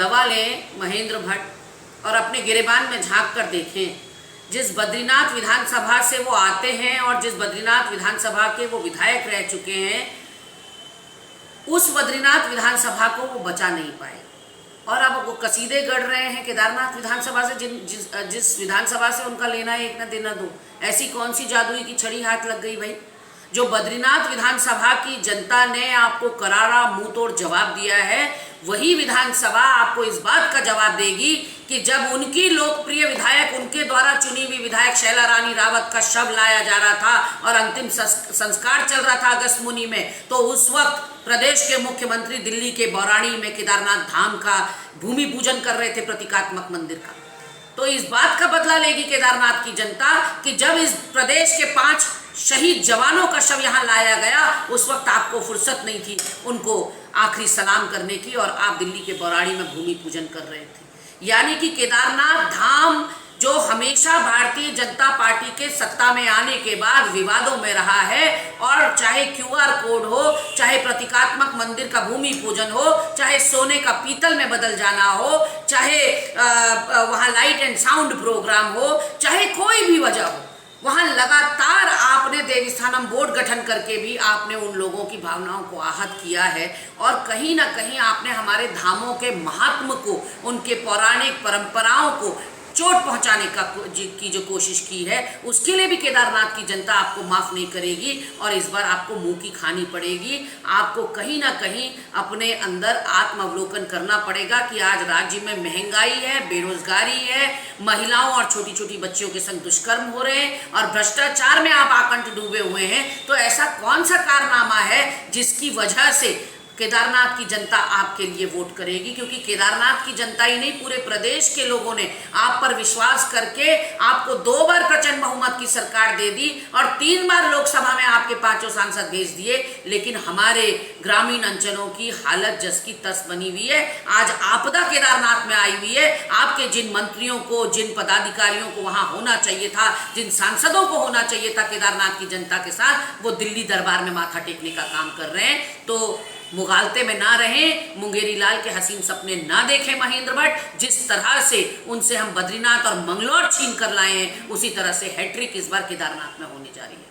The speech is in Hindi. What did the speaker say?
दवा लें महेंद्र भट्ट और अपने गिरेबान में झांक कर देखें। जिस बद्रीनाथ विधानसभा से वो आते हैं और जिस बद्रीनाथ विधानसभा के वो विधायक रह चुके हैं, उस बद्रीनाथ विधानसभा को वो बचा नहीं पाए और अब वो कसीदे गढ़ रहे हैं केदारनाथ विधानसभा से। जिस विधानसभा से उनका लेना है एक न देना दो। ऐसी कौन सी जादुई की छड़ी हाथ लग गई भाई? जो बद्रीनाथ विधानसभा की जनता ने आपको करारा मुंह तोड़ जवाब दिया है, वही विधानसभा आपको इस बात का जवाब देगी कि जब उनकी लोकप्रिय विधायक, उनके द्वारा चुनी हुई विधायक शैला रानी रावत का शव लाया जा रहा था और अंतिम संस्कार चल रहा था अगस्त मुनि में, तो उस वक्त प्रदेश के मुख्यमंत्री दिल्ली के बौराड़ी में केदारनाथ धाम का भूमि पूजन कर रहे थे, प्रतीकात्मक मंदिर का। तो इस बात का बदला लेगी केदारनाथ की जनता कि जब इस प्रदेश के 5 शहीद जवानों का शव यहाँ लाया गया, उस वक्त आपको फुर्सत नहीं थी उनको आखिरी सलाम करने की और आप दिल्ली के बौराड़ी में भूमि पूजन कर रहे थे। यानी कि केदारनाथ धाम जो हमेशा भारतीय जनता पार्टी के सत्ता में आने के बाद विवादों में रहा है, और चाहे QR कोड हो, चाहे प्रतीकात्मक मंदिर का भूमि पूजन हो, चाहे सोने का पीतल में बदल जाना हो, चाहे वहाँ लाइट एंड साउंड प्रोग्राम हो, चाहे कोई भी वजह हो, वहाँ लगातार आपने देवस्थानम बोर्ड गठन करके भी आपने उन लोगों की भावनाओं को आहत किया है और कहीं ना कहीं आपने हमारे धामों के महात्म को, उनके पौराणिक परंपराओं को चोट पहुंचाने की जो कोशिश की है, उसके लिए भी केदारनाथ की जनता आपको माफ़ नहीं करेगी और इस बार आपको मुंह की खानी पड़ेगी। आपको कहीं ना कहीं अपने अंदर आत्मावलोकन करना पड़ेगा कि आज राज्य में महंगाई है, बेरोजगारी है, महिलाओं और छोटी छोटी बच्चियों के संग दुष्कर्म हो रहे हैं और भ्रष्टाचार में आप आकंठ डूबे हुए हैं। तो ऐसा कौन सा कारनामा है जिसकी वजह से केदारनाथ की जनता आपके लिए वोट करेगी? क्योंकि केदारनाथ की जनता ही नहीं, पूरे प्रदेश के लोगों ने आप पर विश्वास करके आपको 2 बार प्रचंड बहुमत की सरकार दे दी और 3 बार लोकसभा में आपके 5 सांसद भेज दिए, लेकिन हमारे ग्रामीण अंचलों की हालत जस की तस बनी हुई है। आज आपदा केदारनाथ में आई हुई है। आपके जिन मंत्रियों को, जिन पदाधिकारियों को वहां होना चाहिए था, जिन सांसदों को होना चाहिए था केदारनाथ की जनता के साथ, वो दिल्ली दरबार में माथा टेकने का काम कर रहे हैं। तो मुगालते में ना रहें, मुंगेरी लाल के हसीन सपने ना देखें महेंद्र भट्ट। जिस तरह से उनसे हम बद्रीनाथ और मंगलौर छीन कर लाए हैं, उसी तरह से हैट्रिक इस बार केदारनाथ में होने जा रही है।